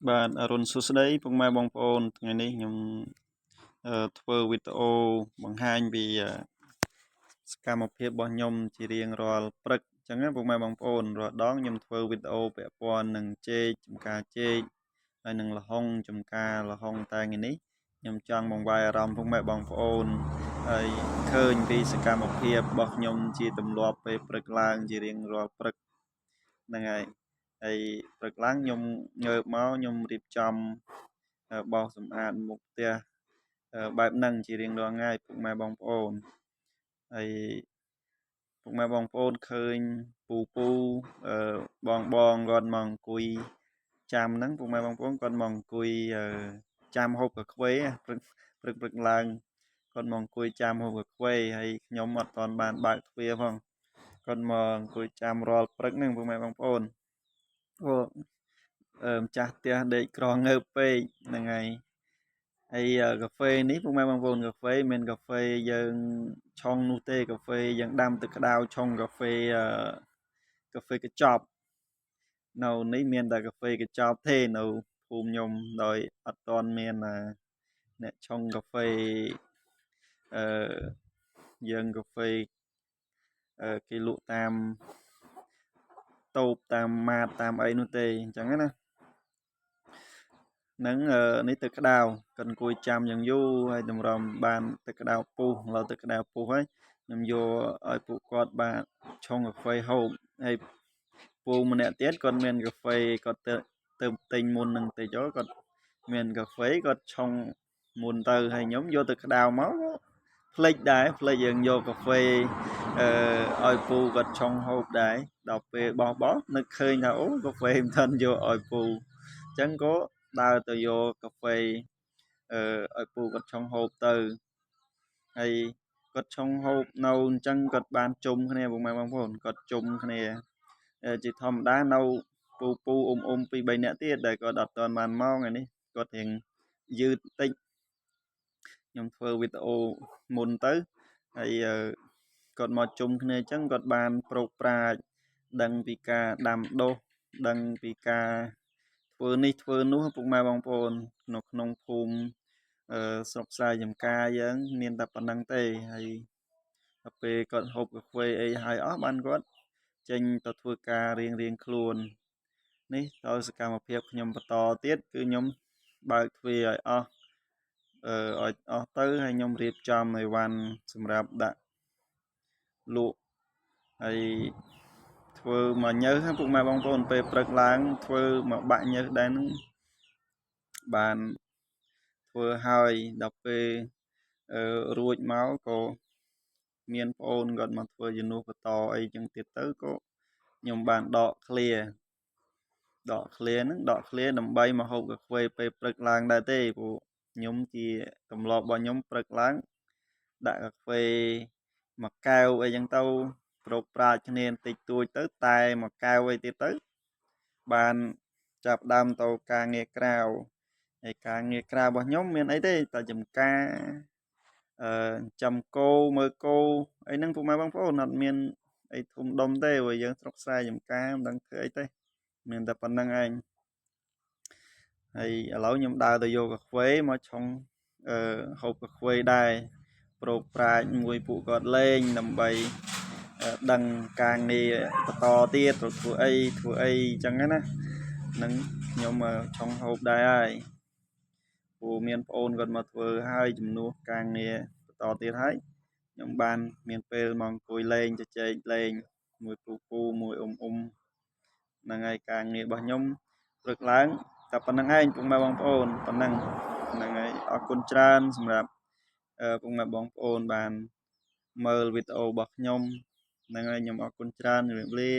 បាទអរុនសួស្តីពុកម៉ែបងប្អូនថ្ងៃនេះខ្ញុំធ្វើវីដេអូបង្ហាញពីសកម្មភាពរបស់ខ្ញុំជារៀងរាល់ព្រឹកអញ្ចឹងណាពុកម៉ែបងប្អូនរាល់ដងខ្ញុំធ្វើវីដេអូពាក់ព័ន្ធនឹងចេកចំការចេកហើយនឹងល្ហុងចំការល្ហុងតែថ្ងៃនេះខ្ញុំចង់បង្វែរអារម្មណ៍ពុកម៉ែបងប្អូនហើយឃើញពីសកម្មភាពរបស់ខ្ញុំជាទម្លាប់ពេលព្រឹកឡើងជារៀងរាល់ព្រឹកហ្នឹងហើយព្រឹកឡើងខ្ញុំងើបមកខ្ញុំរៀបចំបោសសម្អាតមុខផ្ទះបែបហ្នឹងជារៀងរាល់ថ្ងៃពុកម៉ែបងប្អូនហើយពុកម៉ែបងប្អូនឃើញពូបងគាត់មកអង្គុយចាំហ្នឹងពុកម៉ែបងប្អូនគាត់មកអង្គុយចាំហូបកាខ្វេព្រឹកឡើងគាត់មកអង្គុយចាំហូបកាខ្វេហើយខ្ញុំអត់ទាន់បានបើកទ្វារផងគាត់មកអង្គុយចាំរាល់ព្រឹកហ្នឹងពុកម៉ែបងប្អូនព្រោះម្ចាស់ផ្ទះដេកក្រងើបពេកហ្នឹងហើយកាហ្វេនេះពុកម៉ែបងប្អូនកាហ្វេមិនមែនកាហ្វេយើងឆុងនោះទេកាហ្វេយើងដាំទឹកក្តៅឆុងកាហ្វេកញ្ចប់នៅនេះមានតែកាហ្វេកញ្ចប់ទេនៅភូមិខ្ញុំដោយអត់ទាន់មានអ្នកឆុងកាហ្វេយើងកាហ្វេគេលក់តាមតូបតាមម៉ាតតាមអីនោះទេអញ្ចឹងណាហ្នឹងនេះទឹកក្តៅគាត់អង្គុយចាំយ៉ាងយូរហើយតម្រាំបានទឹកក្តៅពុះឥឡូវទឹកក្តៅពុះហើយខ្ញុំយកឲ្យពួកគាត់បានឆុងកាហ្វេហូបហើយពូម្នាក់ទៀតគាត់មានកាហ្វេគាត់ទៅទិញមុននឹងតិចគាត់មានកាហ្វេគាត់ឆុងមុនទៅហើយខ្ញុំយកទឹកក្តៅមកផ្លេចយើងយកកាហ្វេឲ្យពូគាត់ឆុងហូបដែរដល់ពេលបោះនឹកឃើញថាអូកាហ្វេមិនទាន់យកឲ្យពូអញ្ចឹងក៏ដើរទៅយកកាហ្វេឲ្យពូគាត់ឆុងហូបទៅហើយគាត់ឆុងហូបនៅអញ្ចឹងគាត់បានជុំគ្នាពុកម៉ែបងប្អូនគាត់ជុំគ្នាជាធម្មតានៅពូអ៊ុំពី3នាក់ទៀតដែលគាត់អត់ទាន់បានមកថ្ងៃនេះគាត់រៀងយឺតតិចខ្ញុំធ្វើវីដេអូមុនទៅហើយគាត់មកជុំគ្នាអញ្ចឹងគាត់បានប្រោកប្រាជ្ញដឹងពីការដាំដុះដឹងពីការធ្វើនេះធ្វើនោះពុកម៉ែបងប្អូននៅក្នុងភូមិស្រុកស្រែចំការយើងមានតែប៉ុណ្្នឹងទេហើយដល់ពេលគាត់ហូបកាហ្វេអីហើយអស់បានគាត់ចេញទៅធ្វើការរៀងខ្លួននេះដោយសកម្មភាពខ្ញុំបន្តទៀតគឺខ្ញុំបើកទ្វារឲ្យអស់ឲ្យអស់ទៅហើយខ្ញុំរៀបចំអីវ៉ាន់សម្រាប់ដាក់លក់ហើយធ្វើមកញើសពុកម៉ែបងប្អូនពេលព្រឹកឡើងធ្វើមកបាក់ញើសដែរនឹងបានធ្វើហើយដល់ពេលរួចមកក៏មានប្អូនគាត់មកធ្វើជំនួសបន្តអីចឹងទៀតទៅក៏ខ្ញុំបានដកឃ្លាដើម្បីមកហូបកាហ្វេពេលព្រឹកឡើងដែរទេព្រោះខ្ញុំជាទម្លាប់របស់ខ្ញុំព្រឹកឡើងដាក់កាហ្វេមួយកែវអីចឹងទៅប្រោកប្រាជ្ញគ្នាបន្តិចតួចទៅតែមួយកែវអីទៀតទៅបានចាប់ដើមទៅការងារក្រៅហើយការងារក្រៅរបស់ខ្ញុំមានអីទេតែចំការចាំគោមើលគោអីហ្នឹងពុកម៉ែបងប្អូនអត់មានអីធំដុំទេព្រោះយើងស្រុកស្រែចំការមិនដឹងធ្វើអីទេមានតែប៉ុណ្្នឹងឯងហើយឥឡូវខ្ញុំដើរទៅយកកាហ្វេមកឆុងហូបកាហ្វេដែរប្រោកប្រាជ្ញមួយពួកគាត់លេងដើម្បីដឹងការងារបន្តទៀតធ្វើអីអញ្ចឹងណានឹងខ្ញុំឆុងហូបដែរហើយព្រោះមានប្អូនគាត់មកធ្វើហើយជំនួសការងារបន្តទៀតហើយខ្ញុំបានមានពេលមកអង្គុយលេងជជែកលេងមួយពូមួយអ៊ុំហ្នឹងហើយការងាររបស់ខ្ញុំព្រឹកឡើងតែប៉ុណ្្នឹងឯងពុកម៉ែបងប្អូនប៉ុណ្្នឹងហ្នឹងហើយអរគុណច្រើនសម្រាប់ពុកម៉ែបងប្អូនបានមើលវីដេអូរបស់ខ្ញុំហ្នឹងហើយខ្ញុំអរគុណច្រើនជម្រាបលា